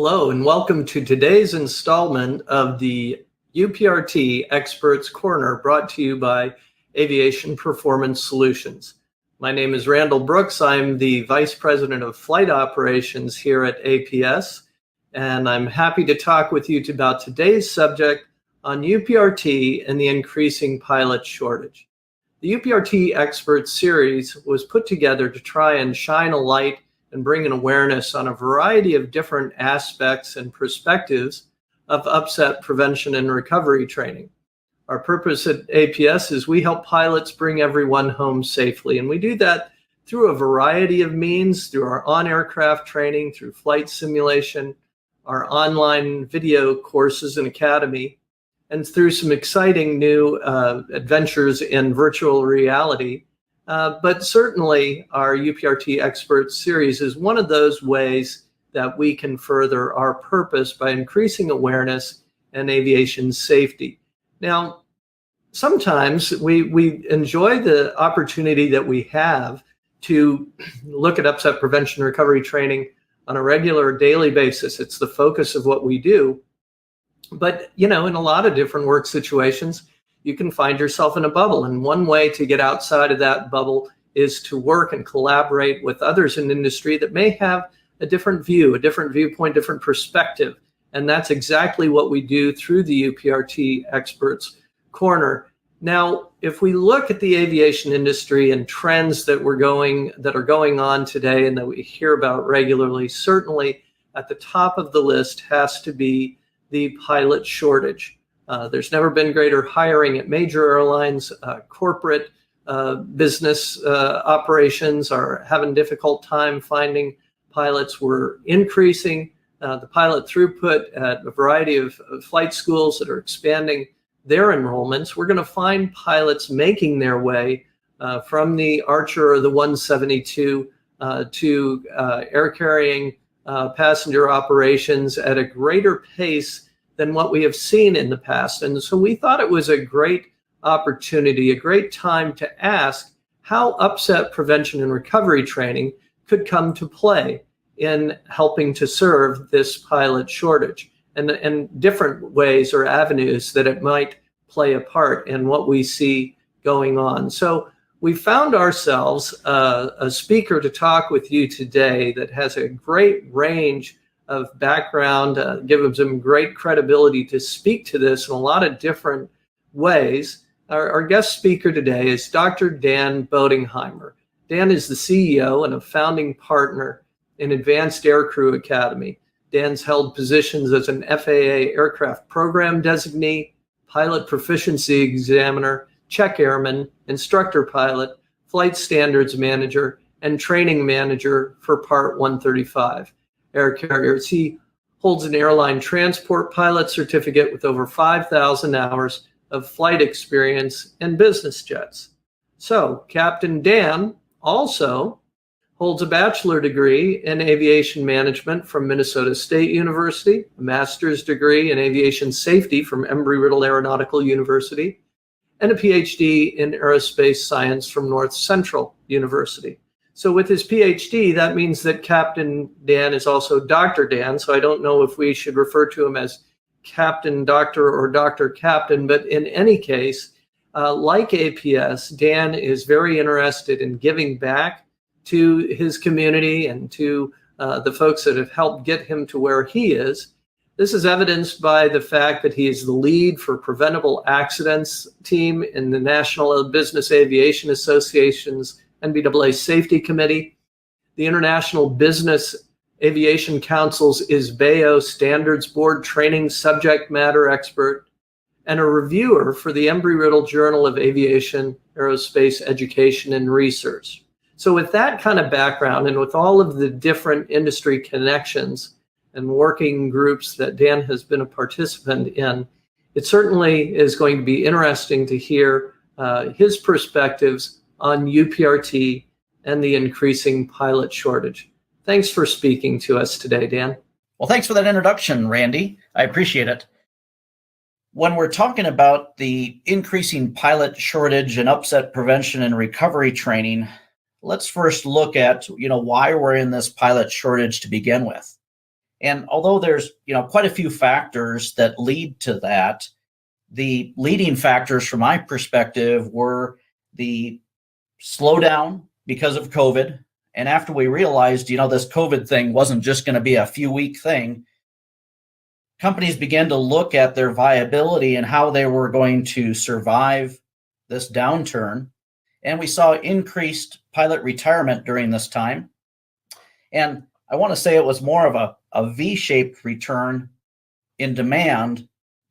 Hello and welcome to today's installment of the UPRT Experts Corner brought to you by Aviation Performance Solutions. My name is Randall Brooks. I'm the Vice President of Flight Operations here at APS, and I'm happy to talk with you about today's subject on UPRT and the increasing pilot shortage. The UPRT Experts series was put together to try and shine a light and bring an awareness on a variety of different aspects and perspectives of upset prevention and recovery training. Our purpose at APS is we help pilots bring everyone home safely, and we do that through a variety of means, through our on-aircraft training, through flight simulation, our online video courses and academy, and through some exciting new adventures in virtual reality. But certainly our UPRT Experts series is one of those ways that we can further our purpose by increasing awareness and aviation safety. Now, sometimes we enjoy the opportunity that we have to look at upset prevention recovery training on a regular daily basis. It's the focus of what we do. But, in a lot of different work situations, you can find yourself in a bubble. And one way to get outside of that bubble is to work and collaborate with others in industry that may have a different view, a different viewpoint, different perspective. And that's exactly what we do through the UPRT Experts Corner. Now, if we look at the aviation industry and trends that are going on today and that we hear about regularly, certainly at the top of the list has to be the pilot shortage. There's never been greater hiring at major airlines. Corporate business operations are having a difficult time finding pilots. We're increasing the pilot throughput at a variety of flight schools that are expanding their enrollments. We're going to find pilots making their way from the Archer or the 172 to air carrying passenger operations at a greater pace than what we have seen in the past. And so we thought it was a great opportunity, a great time to ask how upset prevention and recovery training could come to play in helping to serve this pilot shortage, and different ways or avenues that it might play a part in what we see going on. So we found ourselves a speaker to talk with you today that has a great range of background, give them great credibility to speak to this in a lot of different ways. Our guest speaker today is Dr. Dan Boedigheimer. Dan is the CEO and a founding partner in Advanced Aircrew Academy. Dan's held positions as an FAA aircraft program designee, pilot proficiency examiner, check airman, instructor pilot, flight standards manager, and training manager for Part 135. Air carriers. He holds an airline transport pilot certificate with over 5,000 hours of flight experience in business jets. So Captain Dan also holds a bachelor degree in aviation management from Minnesota State University, a master's degree in aviation safety from Embry-Riddle Aeronautical University, and a Ph.D. in aerospace science from North Central University. So with his PhD, that means that Captain Dan is also Dr. Dan. So I don't know if we should refer to him as Captain Doctor or Dr. Captain, but in any case, like APS, Dan is very interested in giving back to his community and to the folks that have helped get him to where he is. This is evidenced by the fact that he is the lead for preventable accidents team in the National Business Aviation Association's NBAA Safety Committee, the International Business Aviation Council's ISBAO Standards Board training subject matter expert, and a reviewer for the Embry-Riddle Journal of Aviation, Aerospace Education and Research. So with that kind of background and with all of the different industry connections and working groups that Dan has been a participant in, it certainly is going to be interesting to hear his perspectives on UPRT and the increasing pilot shortage. Thanks for speaking to us today, Dan. Well, thanks for that introduction, Randy. I appreciate it. When we're talking about the increasing pilot shortage and upset prevention and recovery training, let's first look at, why we're in this pilot shortage to begin with. And although there's, quite a few factors that lead to that, the leading factors from my perspective were the slowdown because of COVID. And after we realized, this COVID thing wasn't just going to be a few week thing, companies began to look at their viability and how they were going to survive this downturn. And we saw increased pilot retirement during this time. And I want to say it was more of a V-shaped return in demand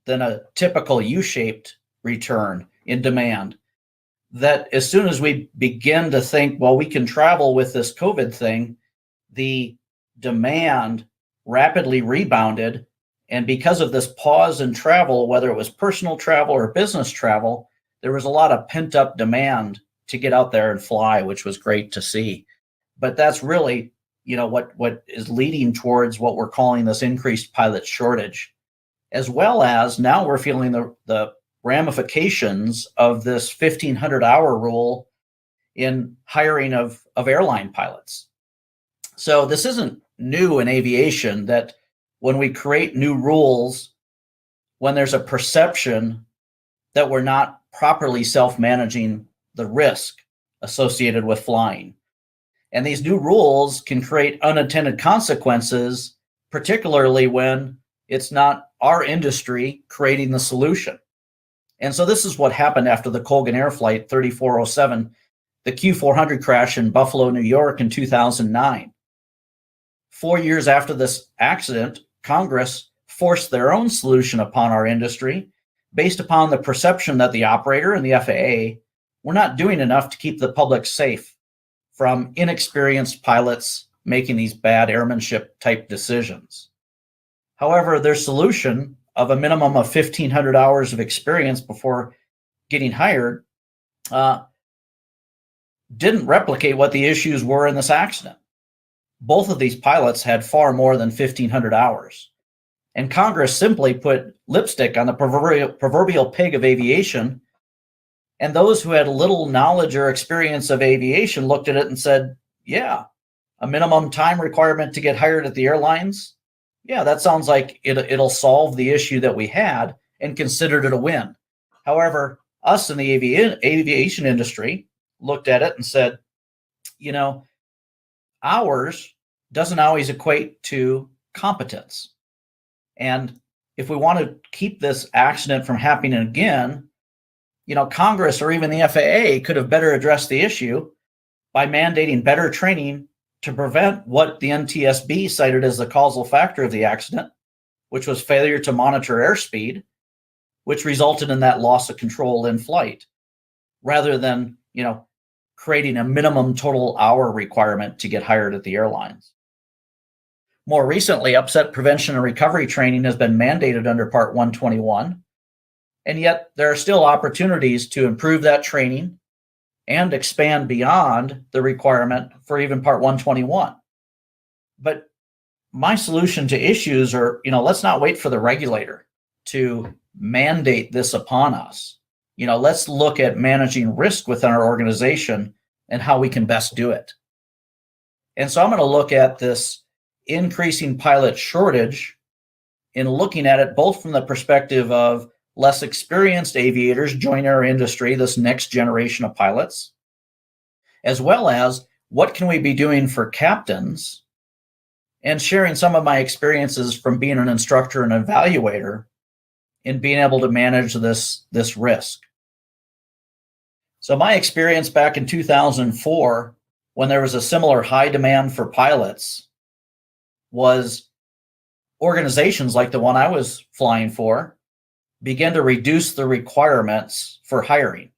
than a typical U-shaped return in demand. That as soon as we begin to think, well, we can travel with this COVID thing, the demand rapidly rebounded. And because of this pause in travel, whether it was personal travel or business travel, there was a lot of pent up demand to get out there and fly, which was great to see. But that's really, what is leading towards what we're calling this increased pilot shortage, as well as now we're feeling the ramifications of this 1,500-hour rule in hiring of airline pilots. So this isn't new in aviation, that when we create new rules, when there's a perception that we're not properly self-managing the risk associated with flying. And these new rules can create unintended consequences, particularly when it's not our industry creating the solution. And so this is what happened after the Colgan Air Flight 3407, the Q400 crash in Buffalo, New York in 2009. 4 years after this accident, Congress forced their own solution upon our industry based upon the perception that the operator and the FAA were not doing enough to keep the public safe from inexperienced pilots making these bad airmanship type decisions. However, their solution of a minimum of 1,500 hours of experience before getting hired didn't replicate what the issues were in this accident. Both of these pilots had far more than 1,500 hours. And Congress simply put lipstick on the proverbial pig of aviation. And those who had little knowledge or experience of aviation looked at it and said, yeah, a minimum time requirement to get hired at the airlines. Yeah, that sounds like it'll solve the issue that we had, and considered it a win. However, us in the aviation industry looked at it and said, hours doesn't always equate to competence. And if we want to keep this accident from happening again, Congress or even the FAA could have better addressed the issue by mandating better training to prevent what the NTSB cited as the causal factor of the accident, which was failure to monitor airspeed, which resulted in that loss of control in flight, rather than, creating a minimum total hour requirement to get hired at the airlines. More recently, upset prevention and recovery training has been mandated under Part 121, and yet there are still opportunities to improve that training and expand beyond the requirement for even Part 121. But my solution to issues are, let's not wait for the regulator to mandate this upon us. Let's look at managing risk within our organization and how we can best do it. And so I'm going to look at this increasing pilot shortage in looking at it both from the perspective of less experienced aviators join our industry, this next generation of pilots, as well as what can we be doing for captains, and sharing some of my experiences from being an instructor and evaluator in being able to manage this risk. So my experience back in 2004, when there was a similar high demand for pilots, was organizations like the one I was flying for began to reduce the requirements for hiring.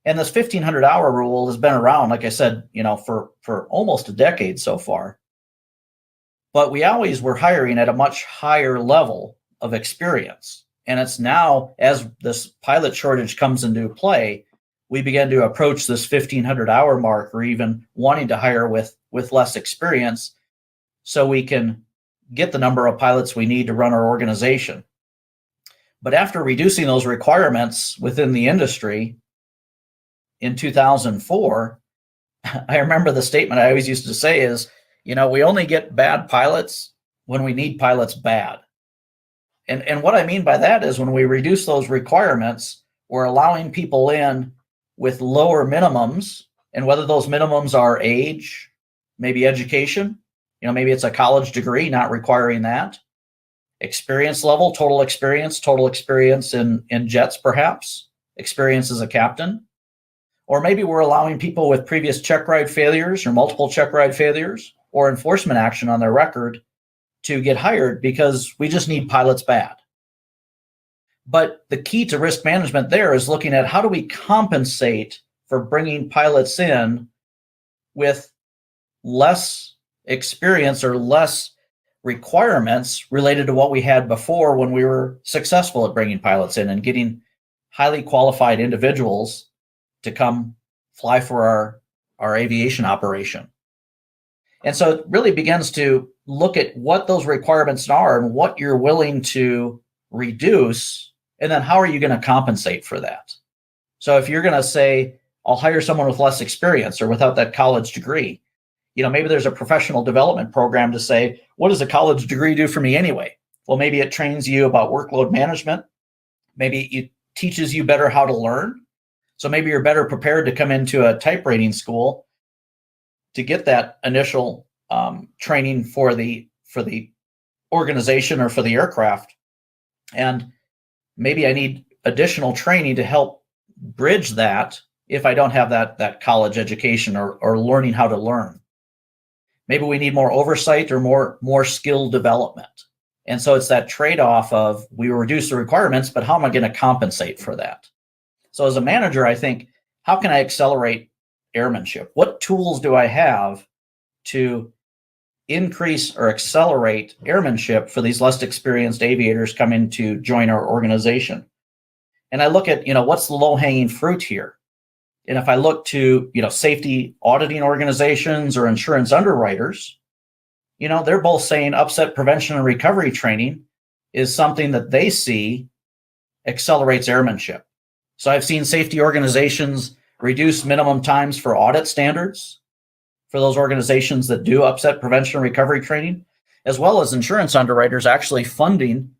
And this 1,500-hour rule has been around, like I said, for almost a decade so far. But we always were hiring at a much higher level of experience. And it's now, as this pilot shortage comes into play, we begin to approach this 1,500-hour mark, or even wanting to hire with less experience, so we can get the number of pilots we need to run our organization. But after reducing those requirements within the industry in 2004, I remember the statement I always used to say is, we only get bad pilots when we need pilots bad. And what I mean by that is when we reduce those requirements, we're allowing people in with lower minimums, and whether those minimums are age, maybe education, maybe it's a college degree, not requiring that, experience level, total experience in jets, perhaps, experience as a captain, or maybe we're allowing people with previous check ride failures or multiple check ride failures or enforcement action on their record to get hired because we just need pilots bad. But the key to risk management there is looking at how do we compensate for bringing pilots in with less experience or less requirements related to what we had before when we were successful at bringing pilots in and getting highly qualified individuals to come fly for our aviation operation. And so it really begins to look at what those requirements are and what you're willing to reduce, and then how are you going to compensate for that? So if you're going to say, I'll hire someone with less experience or without that college degree, maybe there's a professional development program to say, what does a college degree do for me anyway? Well, maybe it trains you about workload management. Maybe it teaches you better how to learn. So maybe you're better prepared to come into a type rating school to get that initial training for the organization or for the aircraft. And maybe I need additional training to help bridge that if I don't have that college education or learning how to learn. Maybe we need more oversight or more skill development. And so it's that trade-off of we reduce the requirements, but how am I going to compensate for that? So as a manager, I think, how can I accelerate airmanship? What tools do I have to increase or accelerate airmanship for these less experienced aviators coming to join our organization? And I look at, what's the low-hanging fruit here? And if I look to, safety auditing organizations or insurance underwriters, they're both saying upset prevention and recovery training is something that they see accelerates airmanship. So I've seen safety organizations reduce minimum times for audit standards for those organizations that do upset prevention and recovery training, as well as insurance underwriters actually funding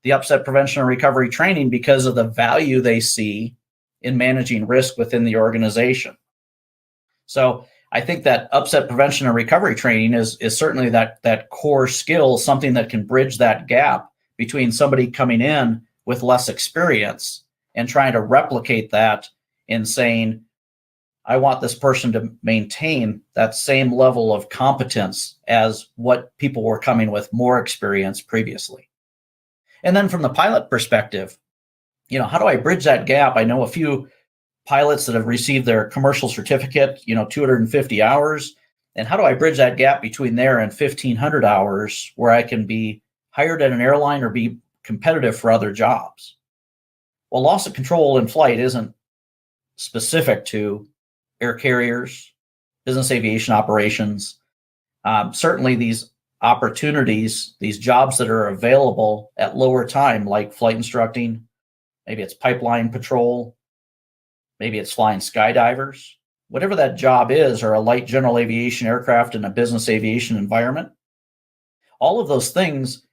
the upset prevention and recovery training because of the value they see in managing risk within the organization. So I think that upset prevention and recovery training is certainly that core skill, something that can bridge that gap between somebody coming in with less experience and trying to replicate that in saying, I want this person to maintain that same level of competence as what people were coming with more experience previously. And then from the pilot perspective, how do I bridge that gap? I know a few pilots that have received their commercial certificate, 250 hours. And how do I bridge that gap between there and 1,500 hours where I can be hired at an airline or be competitive for other jobs? Well, loss of control in flight isn't specific to air carriers, business aviation operations. Certainly these opportunities, these jobs that are available at lower time, like flight instructing, maybe it's pipeline patrol, maybe it's flying skydivers, whatever that job is, or a light general aviation aircraft in a business aviation environment. All of those things,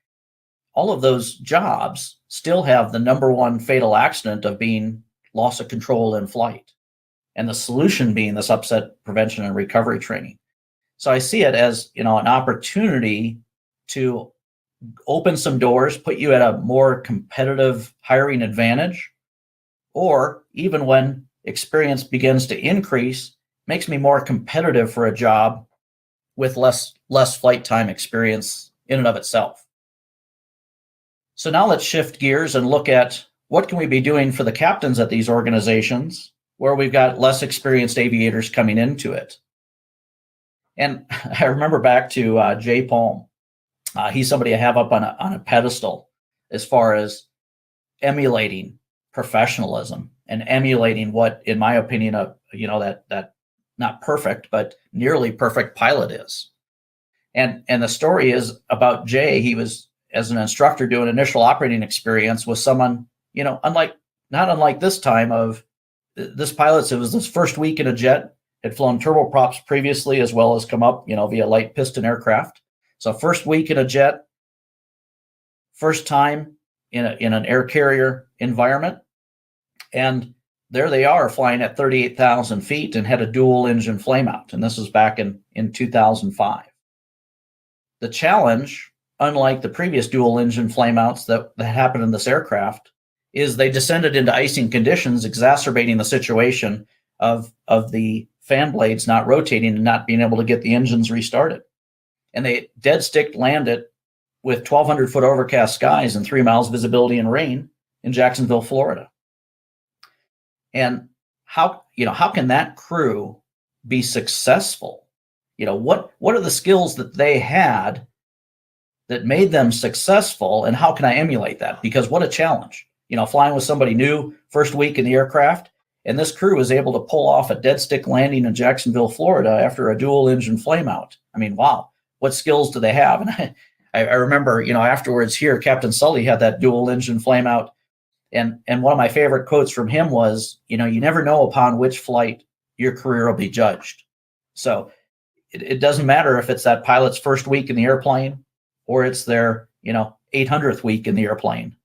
all of those jobs still have the number one fatal accident of being loss of control in flight. And the solution being this upset prevention and recovery training. So I see it as, an opportunity to open some doors, put you at a more competitive hiring advantage, or even when experience begins to increase, makes me more competitive for a job with less flight time experience in and of itself. So now let's shift gears and look at what can we be doing for the captains at these organizations where we've got less experienced aviators coming into it. And I remember back to Jay Palm. He's somebody I have up on a pedestal as far as emulating professionalism and emulating what, in my opinion, that not perfect, but nearly perfect pilot is. And the story is about Jay. He was, as an instructor, doing initial operating experience with someone, not unlike this time of this pilot. It was this first week in a jet, had flown turboprops previously, as well as come up, via light piston aircraft. So first week in a jet, first time in an air carrier environment. And there they are flying at 38,000 feet and had a dual engine flameout. And this was back in 2005. The challenge, unlike the previous dual engine flameouts that happened in this aircraft, is they descended into icing conditions, exacerbating the situation of the fan blades not rotating and not being able to get the engines restarted. And they dead stick landed with 1,200 foot overcast skies and 3 miles visibility and rain in Jacksonville, Florida. And how can that crew be successful? What are the skills that they had that made them successful, and how can I emulate that? Because what a challenge, flying with somebody new first week in the aircraft, and this crew was able to pull off a dead stick landing in Jacksonville, Florida after a dual engine flameout. I mean, wow, what skills do they have? And I remember, afterwards here, Captain Sully had that dual engine flameout. And one of my favorite quotes from him was, you never know upon which flight your career will be judged. So it doesn't matter if it's that pilot's first week in the airplane or it's their, 800th week in the airplane.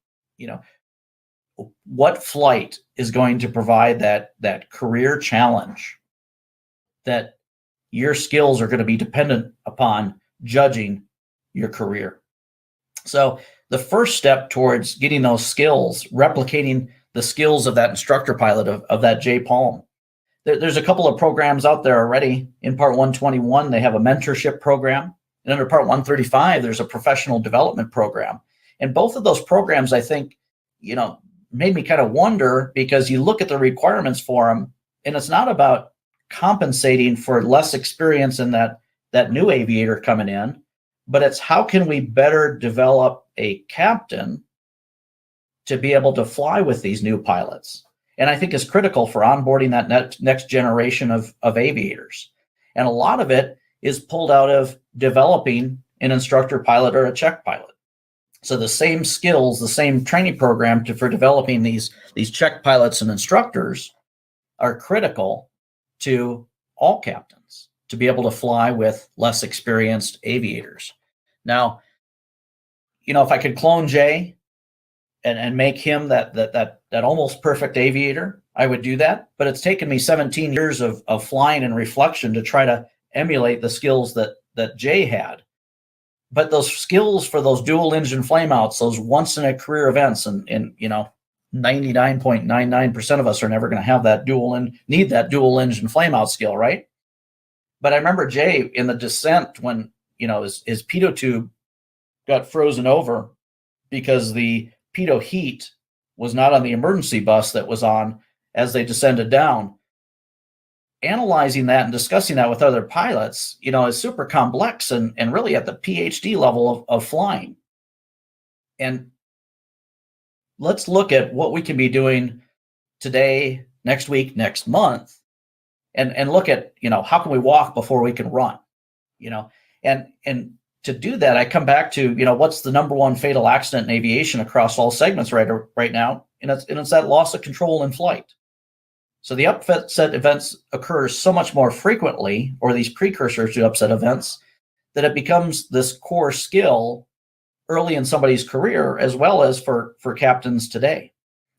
What flight is going to provide that career challenge that your skills are going to be dependent upon judging your career? So the first step towards getting those skills, replicating the skills of that instructor pilot, of that Jay Palm. There's a couple of programs out there already. In Part 121, they have a mentorship program. And under Part 135, there's a professional development program. And both of those programs, I think, made me kind of wonder, because you look at the requirements for them, and it's not about compensating for less experience in that new aviator coming in, but it's how can we better develop a captain to be able to fly with these new pilots? And I think is critical for onboarding that next generation of aviators. And a lot of it is pulled out of developing an instructor pilot or a check pilot. So the same skills, the same training program for developing these check pilots and instructors are critical to all captains to be able to fly with less experienced aviators. Now, if I could clone Jay and make him that almost perfect aviator, I would do that. But it's taken me 17 years of flying and reflection to try to emulate the skills that Jay had. But those skills for those dual engine flameouts, those once in a career events, and 99.99% of us are never going to have that need that dual engine flameout skill, right? But I remember Jay in the descent when his pitot tube got frozen over because the pitot heat was not on the emergency bus that was on as they descended down. Analyzing that and discussing that with other pilots, is super complex and really at the Ph.D. level of flying. And let's look at what we can be doing today, next week, next month, and look at, how can we walk before we can run, and to do that, I come back to, what's the number one fatal accident in aviation across all segments right now? And it's that loss of control in flight. So the upset events occur so much more frequently, or these precursors to upset events, that it becomes this core skill early in somebody's career, as well as for captains today.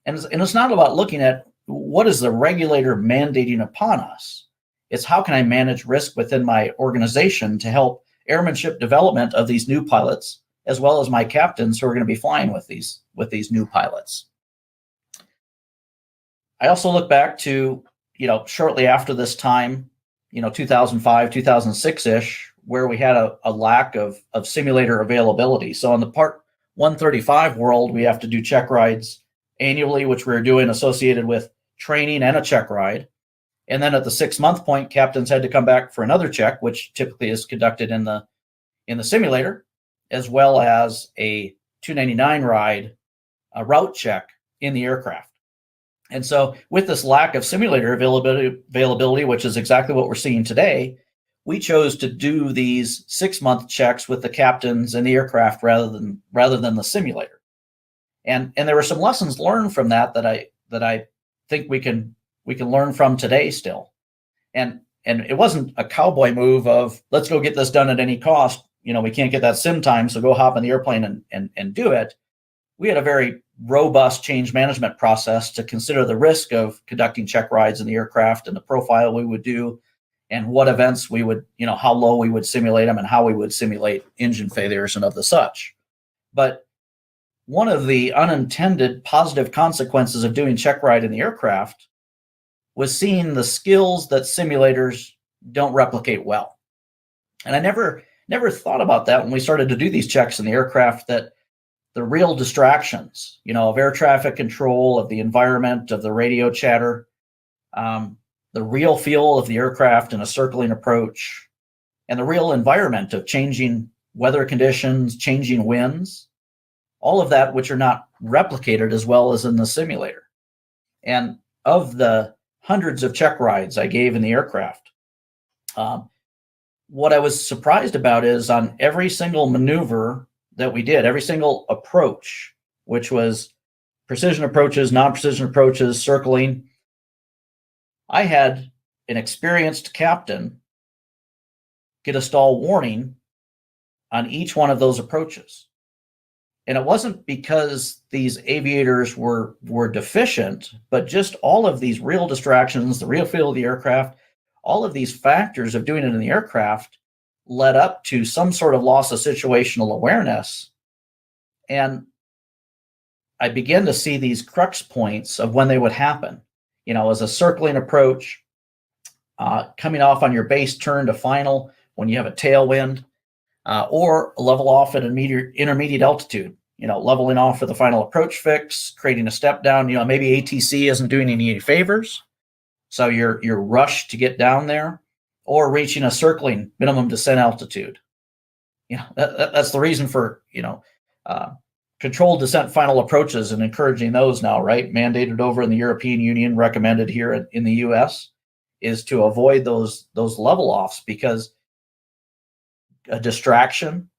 And it's not about looking at what is the regulator mandating upon us. It's how can I manage risk within my organization to help airmanship development of these new pilots, as well as my captains who are going to be flying with these new pilots. I also look back to, shortly after this time, 2005, 2006-ish, where we had a lack of simulator availability. So in the Part 135 world, we have to do check rides annually, which we're doing associated with training and a check ride. And then at the 6-month point, captains had to come back for another check, which typically is conducted in the simulator, as well as a 299 ride, a route check in the aircraft. And so with this lack of simulator availability, which is exactly what we're seeing today, we chose to do these 6-month checks with the captains in the aircraft rather than the simulator. And there were some lessons learned from that I think we can learn from today still. And it wasn't a cowboy move of let's go get this done at any cost. We can't get that sim time, so go hop in the airplane and do it. we had a very robust change management process to consider the risk of conducting check rides in the aircraft and the profile we would do and what events we would, how low we would simulate them and how we would simulate engine failures and of the such. But one of the unintended positive consequences of doing check ride in the aircraft was seeing the skills that simulators don't replicate well. And I never thought about that when we started to do these checks in the aircraft, that the real distractions, of air traffic control, of the environment, of the radio chatter, the real feel of the aircraft in a circling approach, and the real environment of changing weather conditions, changing winds, all of that which are not replicated as well as in the simulator. And of the hundreds of check rides I gave in the aircraft, what I was surprised about is on every single maneuver that we did, every single approach, which was precision approaches, non-precision approaches, circling, I had an experienced captain get a stall warning on each one of those approaches. And it wasn't because these aviators were deficient, but just all of these real distractions, the real feel of the aircraft, all of these factors of doing it in the aircraft led up to some sort of loss of situational awareness. And I began to see these crux points of when they would happen, as a circling approach, coming off on your base turn to final when you have a tailwind, or a level off at an intermediate altitude, leveling off for the final approach fix, creating a step down, maybe ATC isn't doing any favors. So you're rushed to get down there, or reaching a circling minimum descent altitude. That's the reason for, controlled descent final approaches and encouraging those now, right? Mandated over in the European Union, recommended here in the US, is to avoid those level offs, because a distraction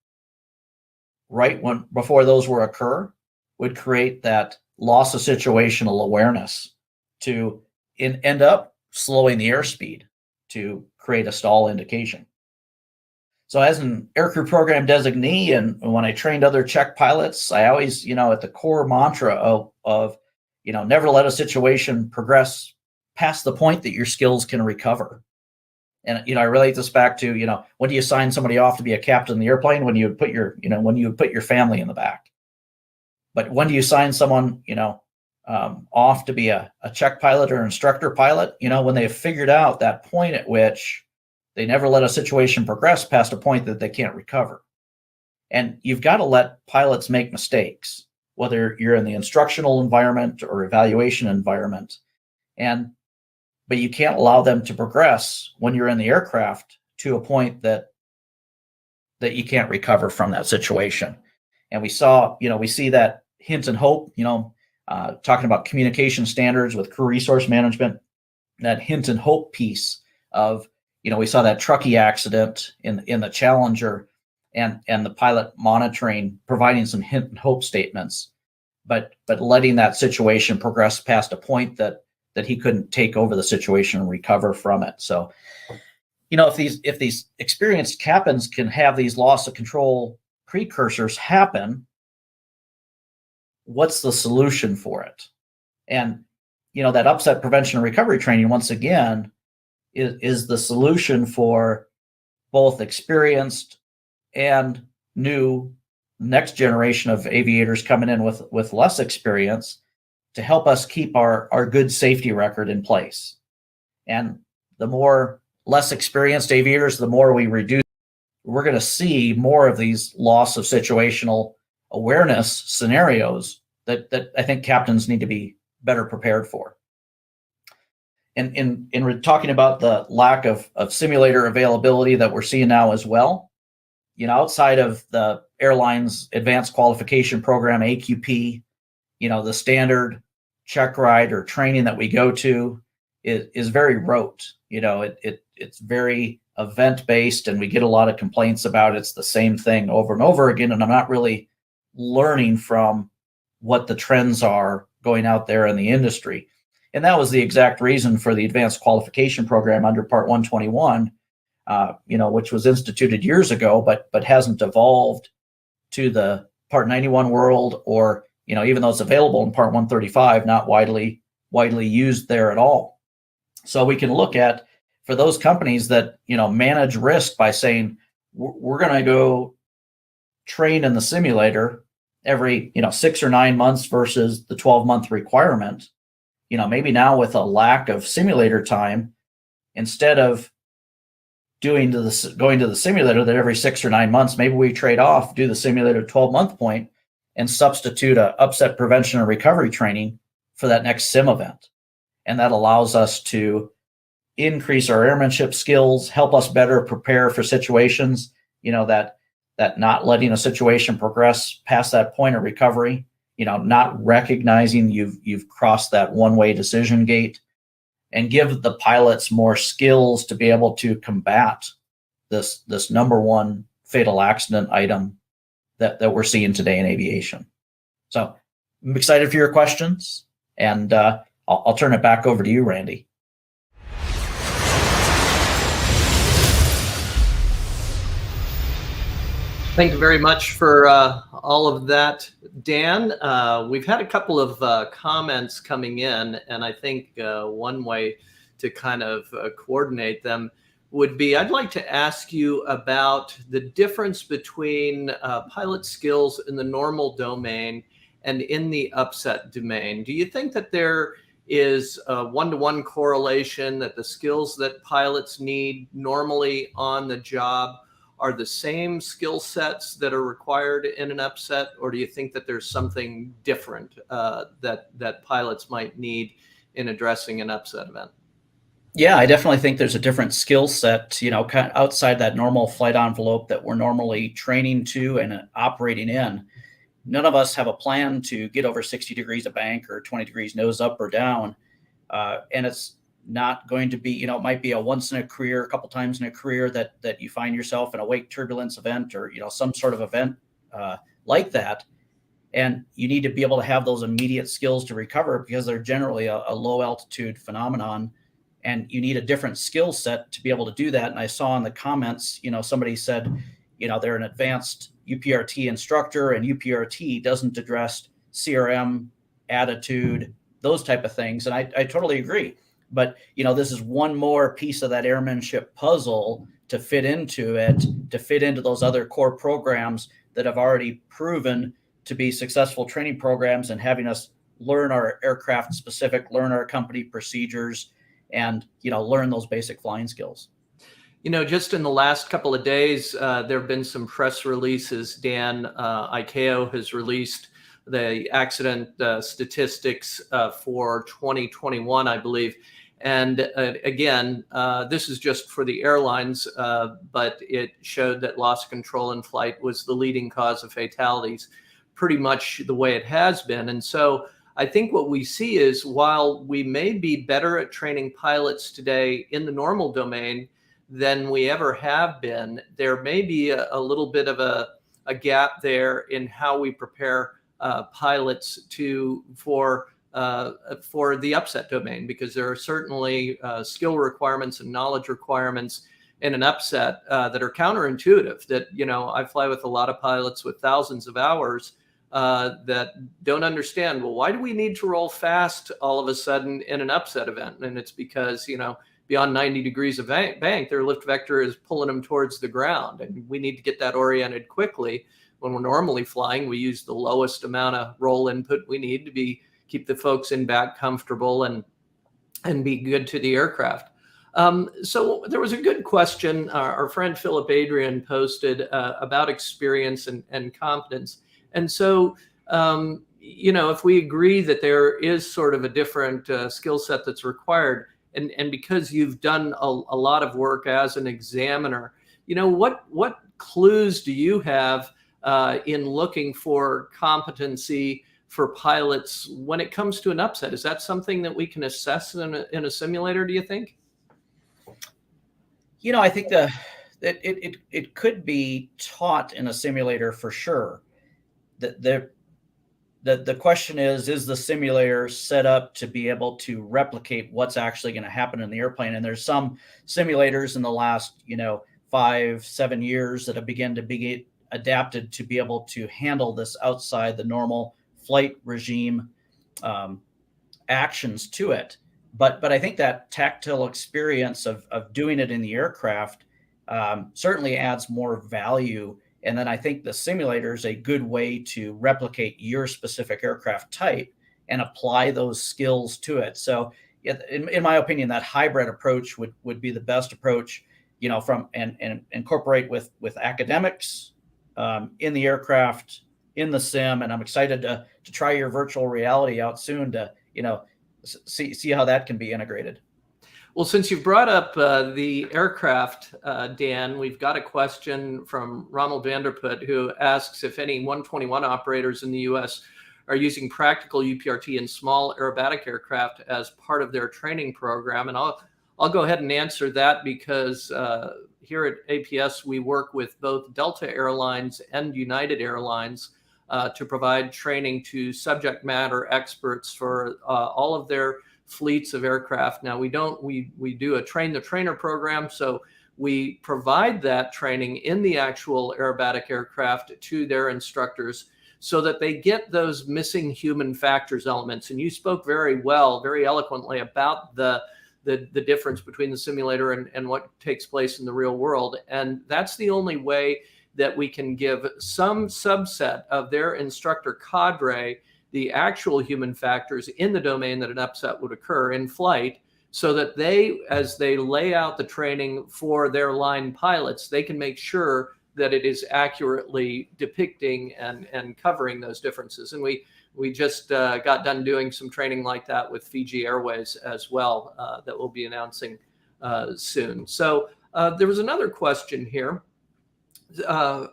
right before those were occur would create that loss of situational awareness to end up slowing the airspeed to create a stall indication. So as an aircrew program designee, and when I trained other check pilots, I always, at the core mantra of never let a situation progress past the point that your skills can recover. And, I relate this back to, when do you sign somebody off to be a captain in the airplane? When you would put your family in the back. But when do you sign someone, off to be a check pilot or instructor pilot? When they have figured out that point at which they never let a situation progress past a point that they can't recover. And you've got to let pilots make mistakes, whether you're in the instructional environment or evaluation environment. But you can't allow them to progress when you're in the aircraft to a point that you can't recover from that situation. And we see that hint and hope, talking about communication standards with crew resource management, that hint and hope piece of, we saw that Truckee accident in the Challenger, and the pilot monitoring, providing some hint and hope statements, but letting that situation progress past a point that he couldn't take over the situation and recover from it. So, if these experienced captains can have these loss of control precursors happen, what's the solution for it? And, that upset prevention and recovery training, once again, is the solution for both experienced and new next generation of aviators coming in with less experience, to help us keep our good safety record in place. And the more less experienced aviators, the more we reduce, we're going to see more of these loss of situational awareness scenarios that I think captains need to be better prepared for. And in talking about the lack of simulator availability that we're seeing now as well, outside of the airline's advanced qualification program, AQP, the standard check ride or training that we go to is very rote. It's very event based, and we get a lot of complaints about it's the same thing over and over again. And I'm not really learning from what the trends are going out there in the industry. And that was the exact reason for the advanced qualification program under Part 121, which was instituted years ago, but hasn't evolved to the Part 91 world or even though it's available in Part 135, not widely used there at all. So we can look at, for those companies that, manage risk by saying, we're going to go train in the simulator every, 6 or 9 months versus the 12-month requirement. Maybe now with a lack of simulator time, instead of going to the simulator that every 6 or 9 months, maybe we trade off, do the simulator 12-month point, and substitute a upset prevention and recovery training for that next sim event. And that allows us to increase our airmanship skills, help us better prepare for situations, that not letting a situation progress past that point of recovery, not recognizing you've crossed that one-way decision gate, and give the pilots more skills to be able to combat this number one fatal accident item that we're seeing today in aviation. So I'm excited for your questions, and I'll turn it back over to you, Randy. Thank you very much for all of that, Dan. We've had a couple of comments coming in, and I think one way to kind of coordinate them would be, I'd like to ask you about the difference between pilot skills in the normal domain and in the upset domain. Do you think that there is a one-to-one correlation, that the skills that pilots need normally on the job are the same skill sets that are required in an upset, or do you think that there's something different that pilots might need in addressing an upset event? Yeah, I definitely think there's a different skill set, kind of outside that normal flight envelope that we're normally training to and operating in. None of us have a plan to get over 60 degrees of bank or 20 degrees nose up or down. And it's not going to be, it might be a once in a career, a couple times in a career that you find yourself in a wake turbulence event or, some sort of event like that. And you need to be able to have those immediate skills to recover, because they're generally a low altitude phenomenon. And you need a different skill set to be able to do that. And I saw in the comments, somebody said, they're an advanced UPRT instructor, and UPRT doesn't address CRM, attitude, those type of things. And I totally agree. But, this is one more piece of that airmanship puzzle to fit into those other core programs that have already proven to be successful training programs, and having us learn our aircraft specific, learn our company procedures, and, learn those basic flying skills. Just in the last couple of days, there have been some press releases. Dan, ICAO has released the accident statistics for 2021, I believe. And again, this is just for the airlines, but it showed that loss of control in flight was the leading cause of fatalities, pretty much the way it has been. And so I think what we see is, while we may be better at training pilots today in the normal domain than we ever have been, there may be a little bit of a gap there in how we prepare pilots for the upset domain, because there are certainly skill requirements and knowledge requirements in an upset that are counterintuitive. That, I fly with a lot of pilots with thousands of hours that don't understand, well, why do we need to roll fast all of a sudden in an upset event? And it's because, beyond 90 degrees of bank, their lift vector is pulling them towards the ground. And we need to get that oriented quickly. When we're normally flying, we use the lowest amount of roll input we need to keep the folks in back comfortable and be good to the aircraft. So there was a good question our friend Philip Adrian posted about experience and competence. And so, if we agree that there is sort of a different skill set that's required, and because you've done a lot of work as an examiner, what clues do you have in looking for competency for pilots when it comes to an upset? Is that something that we can assess in a simulator, do you think? I think that it could be taught in a simulator for sure. The question is the simulator set up to be able to replicate what's actually going to happen in the airplane? And there's some simulators in the last 5-7 years that have begun to be adapted to be able to handle this outside the normal flight regime actions to it. But I think that tactile experience of doing it in the aircraft certainly adds more value. And then I think the simulator is a good way to replicate your specific aircraft type and apply those skills to it. So in my opinion, that hybrid approach would be the best approach, from and incorporate with academics in the aircraft, in the sim. And I'm excited to try your virtual reality out soon to, see how that can be integrated. Well, since you brought up the aircraft, Dan, we've got a question from Ronald Vanderput, who asks if any 121 operators in the U.S. are using practical UPRT in small aerobatic aircraft as part of their training program. And I'll go ahead and answer that because here at APS, we work with both Delta Airlines and United Airlines to provide training to subject matter experts for all of their fleets of aircraft. Now we do a train the trainer program, so we provide that training in the actual aerobatic aircraft to their instructors so that they get those missing human factors elements. And you spoke very well, very eloquently about the difference between the simulator and what takes place in the real world. And that's the only way that we can give some subset of their instructor cadre the actual human factors in the domain that an upset would occur in flight, so that they, as they lay out the training for their line pilots, they can make sure that it is accurately depicting and covering those differences. And we just got done doing some training like that with Fiji Airways as well that we'll be announcing soon. So there was another question here. And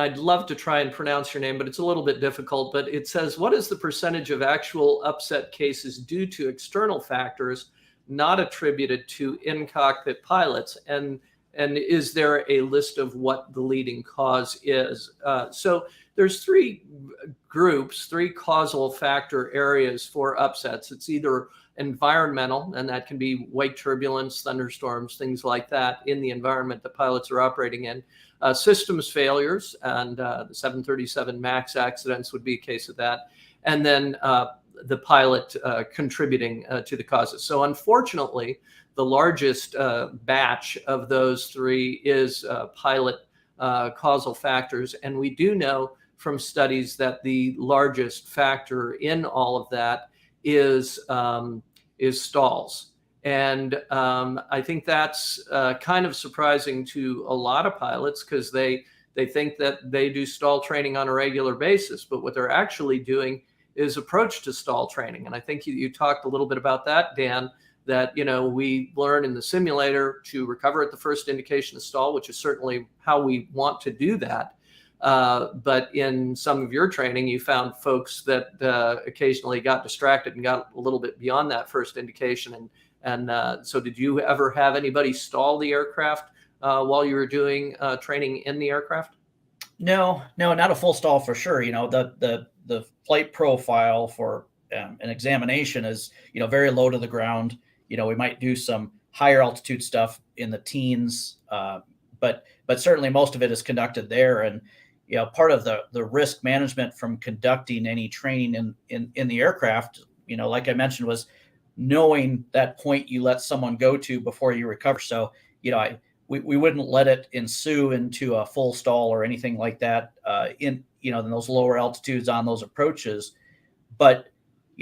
I'd love to try and pronounce your name, but it's a little bit difficult. But it says, what is the percentage of actual upset cases due to external factors not attributed to in-cockpit pilots? And is there a list of what the leading cause is? So there's three causal factor areas for upsets. It's either environmental, and that can be wake turbulence, thunderstorms, things like that in the environment that pilots are operating in. Systems failures, and the 737 MAX accidents would be a case of that. And then the pilot contributing to the causes. So unfortunately, the largest batch of those three is pilot causal factors. And we do know from studies that the largest factor in all of that is stalls. And I think that's kind of surprising to a lot of pilots because they think that they do stall training on a regular basis, but what they're actually doing is approach to stall training. And I think you talked a little bit about that, Dan, that we learn in the simulator to recover at the first indication of stall, which is certainly how we want to do that. But in some of your training, you found folks that occasionally got distracted and got a little bit beyond that first indication. And so did you ever have anybody stall the aircraft while you were doing training in the aircraft? No, not a full stall for sure. The flight profile for an examination is, very low to the ground. We might do some higher altitude stuff in the teens, but certainly most of it is conducted there. And part of the risk management from conducting any training in the aircraft, like I mentioned, was knowing that point you let someone go to before you recover. So, we wouldn't let it ensue into a full stall or anything like that in those lower altitudes on those approaches. But,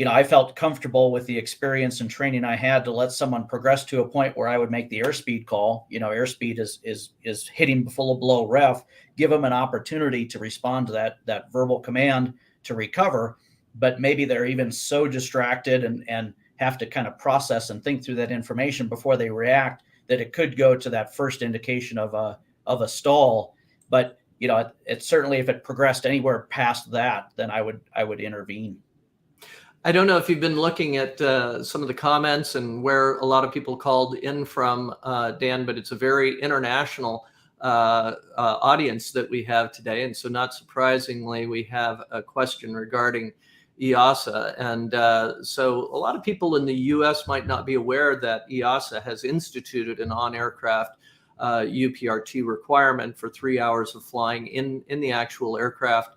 I felt comfortable with the experience and training I had to let someone progress to a point where I would make the airspeed call. Airspeed is hitting below ref, give them an opportunity to respond to that verbal command to recover. But maybe they're even so distracted and have to kind of process and think through that information before they react that it could go to that first indication of a stall. But it certainly, if it progressed anywhere past that, then I would intervene. I don't know if you've been looking at some of the comments and where a lot of people called in from, Dan, but it's a very international audience that we have today. And so not surprisingly, we have a question regarding EASA. And so a lot of people in the US might not be aware that EASA has instituted an on-aircraft UPRT requirement for 3 hours of flying in the actual aircraft.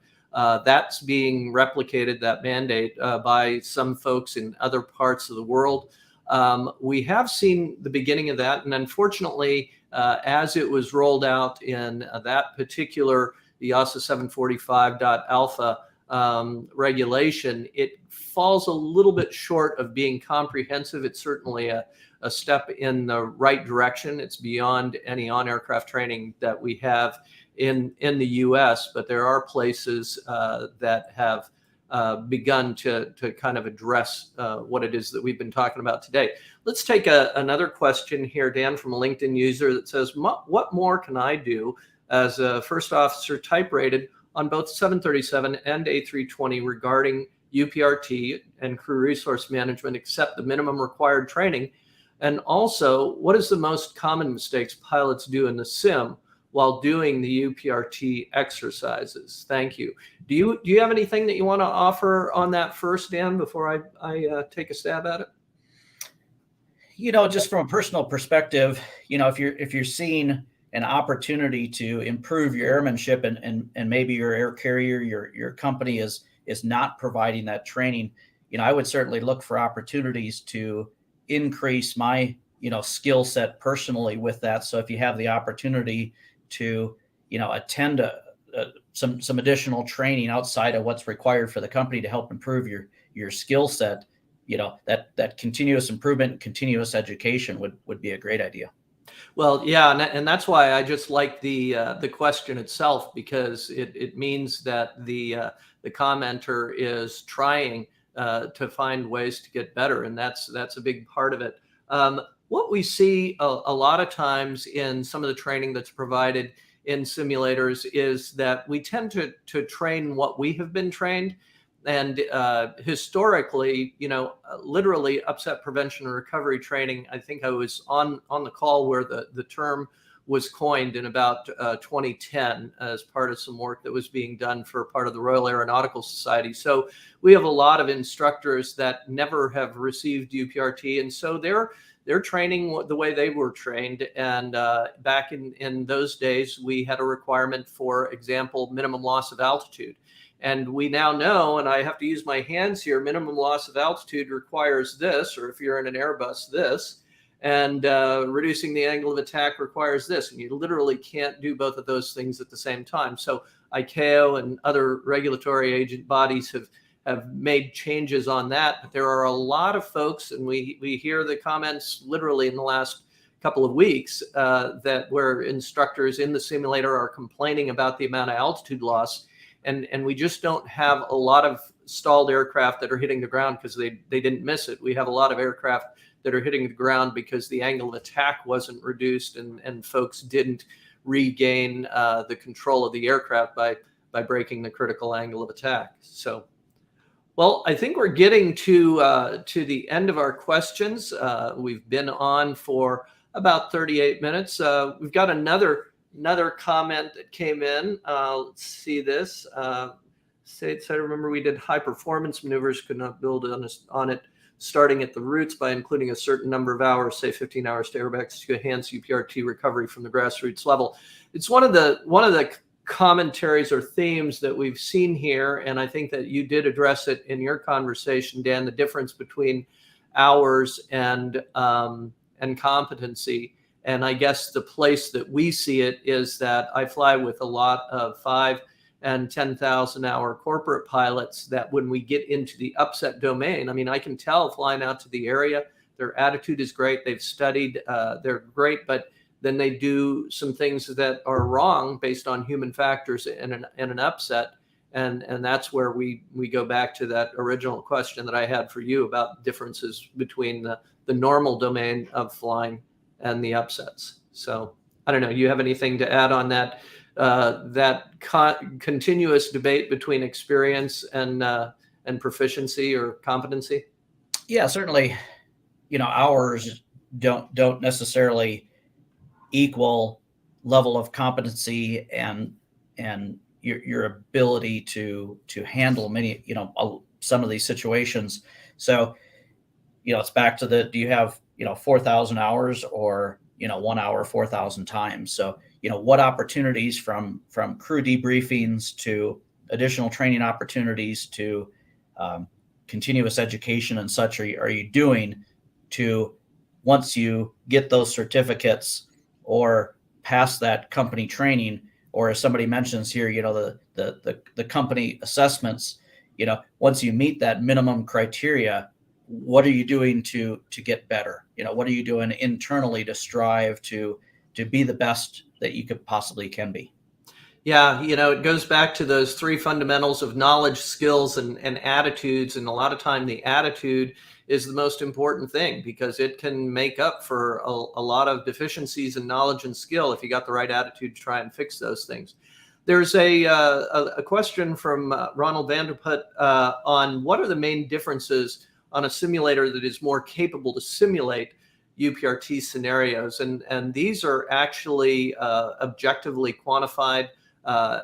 That's being replicated, that mandate, by some folks in other parts of the world. We have seen the beginning of that, and unfortunately, as it was rolled out in that particular, the EASA 745.alpha regulation, it falls a little bit short of being comprehensive. It's certainly a step in the right direction. It's beyond any on-aircraft training that we have in the U.S., but there are places that have begun to kind of address what it is that we've been talking about today. Let's take another question here, Dan, from a LinkedIn user that says, what more can I do as a first officer type rated on both 737 and A320 regarding UPRT and crew resource management, except the minimum required training? And also, what is the most common mistakes pilots do in the sim while doing the UPRT exercises? Thank you. Do you have anything that you want to offer on that first, Dan, before I take a stab at it? Just from a personal perspective, if you're seeing an opportunity to improve your airmanship and maybe your air carrier, your company is not providing that training, I would certainly look for opportunities to increase my, skill set personally with that. So if you have the opportunity to, attend some additional training outside of what's required for the company to help improve your skill set, that continuous improvement, continuous education would be a great idea. Well, yeah, and that's why I just like the question itself, because it means that the commenter is trying to find ways to get better, and that's a big part of it. What we see a lot of times in some of the training that's provided in simulators is that we tend to train what we have been trained. And historically, literally upset prevention and recovery training, I think I was on the call where the term was coined in about 2010 as part of some work that was being done for part of the Royal Aeronautical Society. So we have a lot of instructors that never have received UPRT, and so they're training the way they were trained. And back in those days, we had a requirement, for example, minimum loss of altitude. And we now know, and I have to use my hands here, minimum loss of altitude requires this, or if you're in an Airbus, this, and reducing the angle of attack requires this. And you literally can't do both of those things at the same time. So ICAO and other regulatory agent bodies have made changes on that. But there are a lot of folks, and we hear the comments literally in the last couple of weeks that where instructors in the simulator are complaining about the amount of altitude loss. And we just don't have a lot of stalled aircraft that are hitting the ground because they didn't miss it. We have a lot of aircraft that are hitting the ground because the angle of attack wasn't reduced, and folks didn't regain the control of the aircraft by breaking the critical angle of attack. So, well, I think we're getting to the end of our questions. We've been on for about 38 minutes. We've got another comment that came in. Let's see this. States, I remember we did high performance maneuvers, could not build on it starting at the roots by including a certain number of hours, say 15 hours to airbags to enhance UPRT recovery from the grassroots level. It's one of the commentaries or themes that we've seen here, and I think that you did address it in your conversation, Dan, the difference between hours and competency. And I guess the place that we see it is that I fly with a lot of 5,000 and 10,000 hour corporate pilots that when we get into the upset domain, I mean, I can tell flying out to the area, their attitude is great. They've studied, they're great, but then they do some things that are wrong based on human factors in an upset. And that's where we go back to that original question that I had for you about differences between the normal domain of flying and the upsets. So I don't know, you have anything to add on that continuous debate between experience and proficiency or competency? Yeah, certainly, hours don't necessarily equal level of competency and your ability to handle many, some of these situations. So, it's back to do you have 4,000 hours or 1 hour 4,000 times? So what opportunities from crew debriefings to additional training opportunities to continuous education and such are you doing to, once you get those certificates or pass that company training, or as somebody mentions here, the company assessments, once you meet that minimum criteria, what are you doing to get better? What are you doing internally to strive to be the best that you could possibly can be? Yeah, it goes back to those three fundamentals of knowledge, skills, and attitudes. And a lot of time the attitude is the most important thing, because it can make up for a lot of deficiencies in knowledge and skill if you got the right attitude to try and fix those things. There's a question from Ronald Vanderput on what are the main differences on a simulator that is more capable to simulate UPRT scenarios. And these are actually objectively quantified,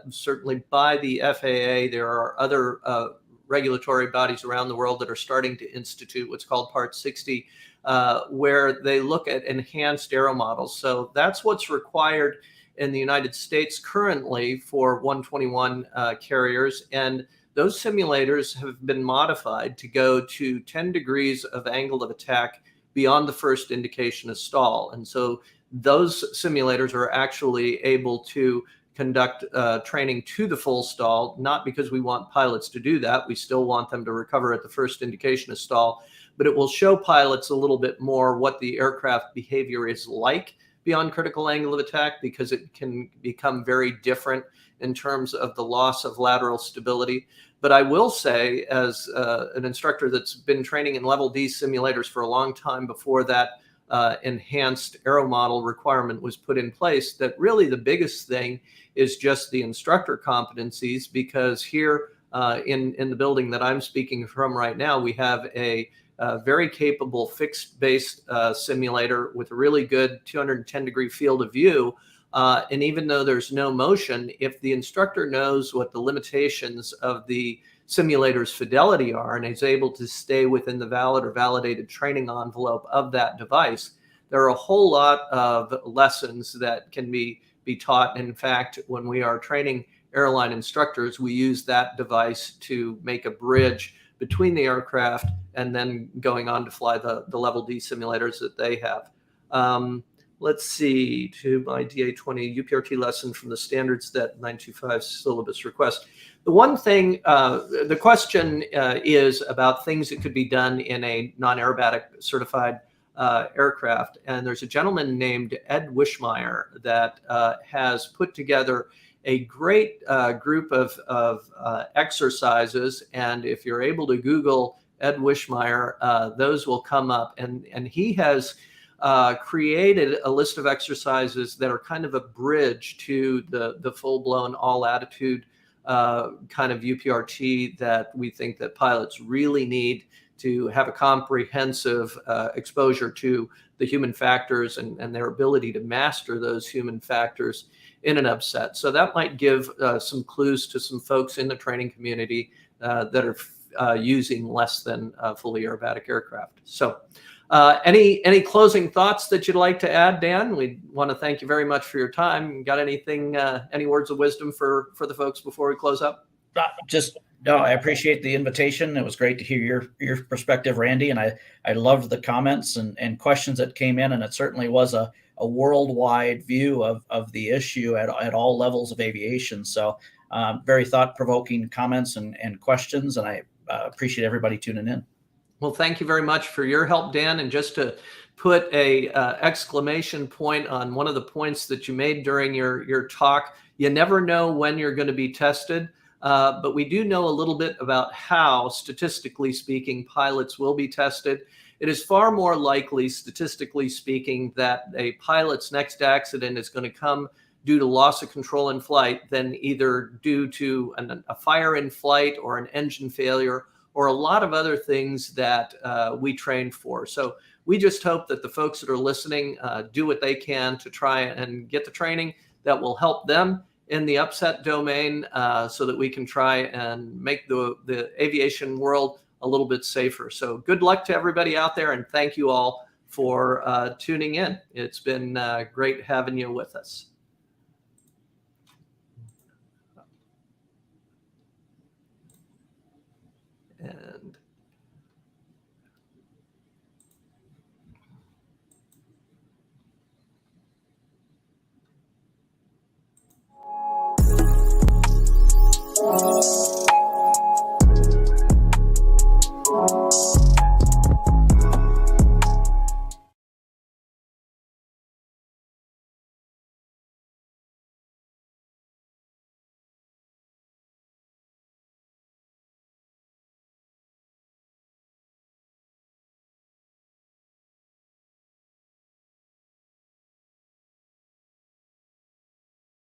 certainly by the FAA. There are other regulatory bodies around the world that are starting to institute what's called Part 60, where they look at enhanced aero models. So that's what's required in the United States currently for 121 carriers. And those simulators have been modified to go to 10 degrees of angle of attack beyond the first indication of stall. And so those simulators are actually able to conduct training to the full stall, not because we want pilots to do that. We still want them to recover at the first indication of stall, but it will show pilots a little bit more what the aircraft behavior is like beyond critical angle of attack, because it can become very different in terms of the loss of lateral stability. But I will say, as an instructor that's been training in level D simulators for a long time before that enhanced aero model requirement was put in place, that really the biggest thing is just the instructor competencies, because here in the building that I'm speaking from right now, we have a very capable fixed-based simulator with a really good 210-degree field of view. And even though there's no motion, if the instructor knows what the limitations of the simulator's fidelity are and is able to stay within the valid or validated training envelope of that device, there are a whole lot of lessons that can be taught. In fact, when we are training airline instructors, we use that device to make a bridge between the aircraft and then going on to fly the level D simulators that they have. Let's see, to my DA20 UPRT lesson from the standards that 925 syllabus request. The one thing, the question is about things that could be done in a non-aerobatic certified aircraft. And there's a gentleman named Ed Wischmeyer that has put together a great group of exercises. And if you're able to Google Ed Wischmeyer, those will come up. And he has created a list of exercises that are kind of a bridge to the full-blown all-attitude kind of UPRT that we think that pilots really need to have a comprehensive exposure to the human factors and their ability to master those human factors in an upset. So that might give some clues to some folks in the training community that are using less than fully aerobatic aircraft. So any closing thoughts that you'd like to add, Dan? We want to thank you very much for your time. Got anything, any words of wisdom for the folks before we close up? No, I appreciate the invitation. It was great to hear your perspective, Randy, and I loved the comments and questions that came in, and it certainly was a worldwide view of the issue at all levels of aviation. So very thought-provoking comments and questions, and I appreciate everybody tuning in. Well, thank you very much for your help, Dan. And just to put a exclamation point on one of the points that you made during your talk, you never know when you're going to be tested, but we do know a little bit about how, statistically speaking, pilots will be tested. It is far more likely, statistically speaking, that a pilot's next accident is going to come due to loss of control in flight than either due to a fire in flight or an engine failure or a lot of other things that we trained for. So we just hope that the folks that are listening do what they can to try and get the training that will help them in the upset domain so that we can try and make the aviation world a little bit safer. So good luck to everybody out there, and thank you all for tuning in. It's been great having you with us. And